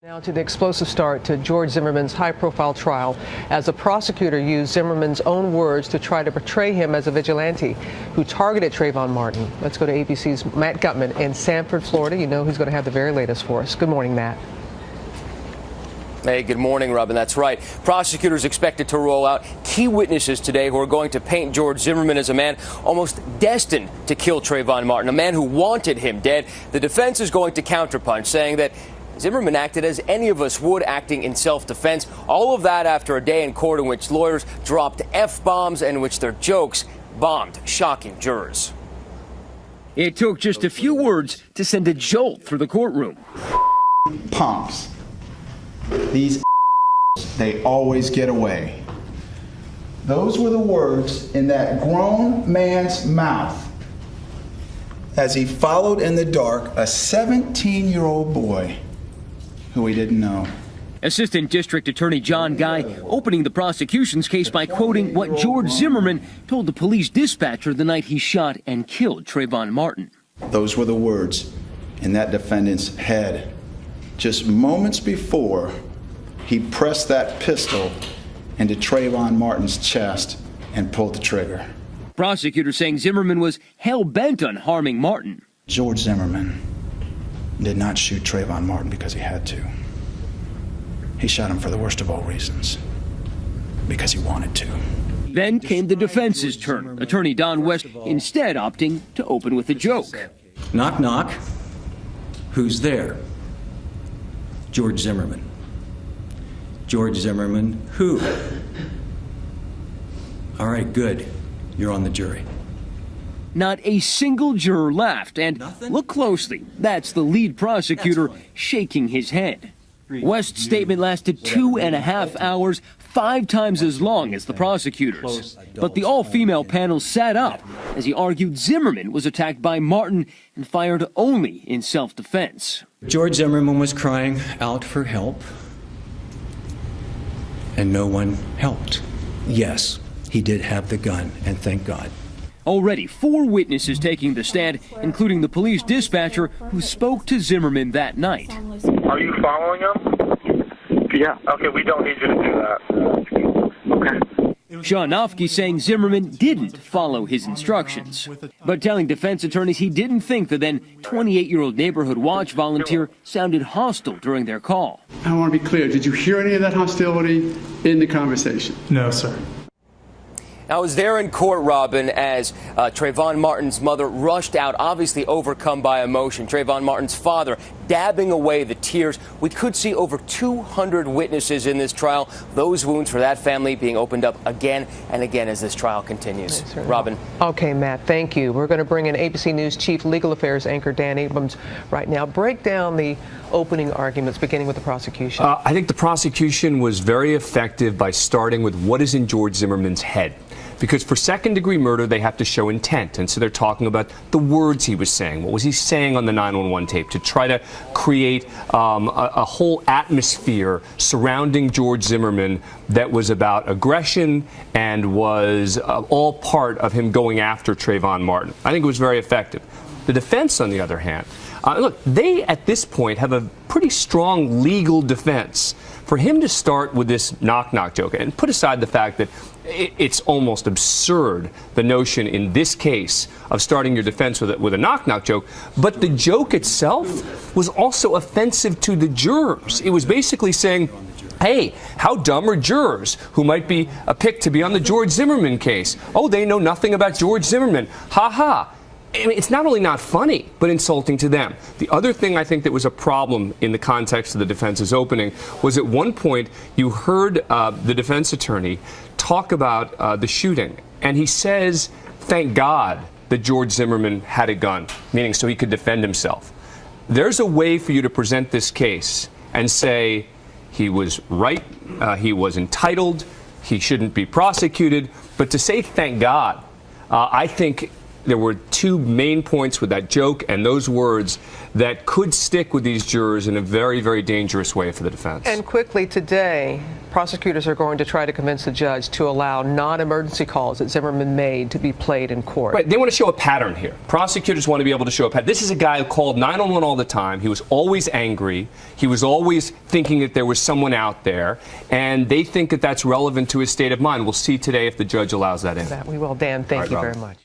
Now to the explosive start to George Zimmerman's high-profile trial as a prosecutor used Zimmerman's own words to try to portray him as a vigilante who targeted Trayvon Martin. Let's go to ABC's Matt Gutman in Sanford, Florida. You know who's going to have the very latest for us. Good morning, Matt. Hey, good morning, Robin. That's right. Prosecutors expected to roll out key witnesses today who are going to paint George Zimmerman as a man almost destined to kill Trayvon Martin, a man who wanted him dead. The defense is going to counterpunch, saying that Zimmerman acted as any of us would, acting in self-defense. All of that after a day in court in which lawyers dropped F-bombs and in which their jokes bombed shocking jurors. It took just a few words to send a jolt through the courtroom. Punks. These they always get away. Those were the words in that grown man's mouth as he followed in the dark a 17-year-old boy who he didn't know. Assistant District Attorney John Guy opening the prosecution's case by quoting what George Zimmerman told the police dispatcher the night he shot and killed Trayvon Martin. Those were the words in that defendant's head just moments before he pressed that pistol into Trayvon Martin's chest and pulled the trigger. Prosecutors saying Zimmerman was hell-bent on harming Martin. George Zimmerman did not shoot Trayvon Martin because he had to. He shot him for the worst of all reasons, because he wanted to. Then came the defense's turn. Attorney Don West instead opting to open with a joke. Knock, knock. Who's there? George Zimmerman. George Zimmerman, who? All right, good. You're on the jury. Not a single juror laughed, and look closely. That's the lead prosecutor shaking his head. West's statement lasted 2.5 hours, 5 times as long as the prosecutors. But the all-female panel sat up as he argued Zimmerman was attacked by Martin and fired only in self-defense. George Zimmerman was crying out for help, and no one helped. Yes, he did have the gun, and thank God. Already 4 witnesses taking the stand, including the police dispatcher who spoke to Zimmerman that night. Are you following him? Yeah. Okay, we don't need you to do that. Okay. Sean Nofke saying Zimmerman didn't follow his instructions, but telling defense attorneys he didn't think the then 28-year-old neighborhood watch volunteer sounded hostile during their call. I want to be clear. Did you hear any of that hostility in the conversation? No, sir. I was there in court, Robin, as Trayvon Martin's mother rushed out, obviously overcome by emotion. Trayvon Martin's father dabbing away the tears. We could see over 200 witnesses in this trial. Those wounds for that family being opened up again and again as this trial continues. Robin. Okay, Matt, thank you. We're going to bring in ABC News Chief Legal Affairs anchor Dan Abrams right now. Break down the opening arguments, beginning with the prosecution. I think the prosecution was very effective by starting with what is in George Zimmerman's head. Because for second-degree murder, they have to show intent. And so they're talking about the words he was saying. What was he saying on the 911 tape to try to create a whole atmosphere surrounding George Zimmerman that was about aggression and was all part of him going after Trayvon Martin. I think it was very effective. The defense, on the other hand, look, they at this point have a pretty strong legal defense. For him to start with this knock-knock joke, and put aside the fact that it's almost absurd, the notion in this case of starting your defense with a knock-knock joke, but the joke itself was also offensive to the jurors. It was basically saying, hey, how dumb are jurors who might be picked to be on the George Zimmerman case? Oh, they know nothing about George Zimmerman. Ha ha. I mean, it's not only not funny, but insulting to them. The other thing I think that was a problem in the context of the defense's opening was at one point you heard the defense attorney talk about the shooting, and he says, thank God that George Zimmerman had a gun, meaning so he could defend himself. There's a way for you to present this case and say he was right, he was entitled, he shouldn't be prosecuted, but to say thank God, I think there were two main points with that joke and those words that could stick with these jurors in a very, very dangerous way for the defense. And quickly today, prosecutors are going to try to convince the judge to allow non-emergency calls that Zimmerman made to be played in court. Right. They want to show a pattern here. Prosecutors want to be able to show a pattern. This is a guy who called 911 all the time. He was always angry. He was always thinking that there was someone out there. And they think that that's relevant to his state of mind. We'll see today if the judge allows that in. That we will. Dan, thank you very much.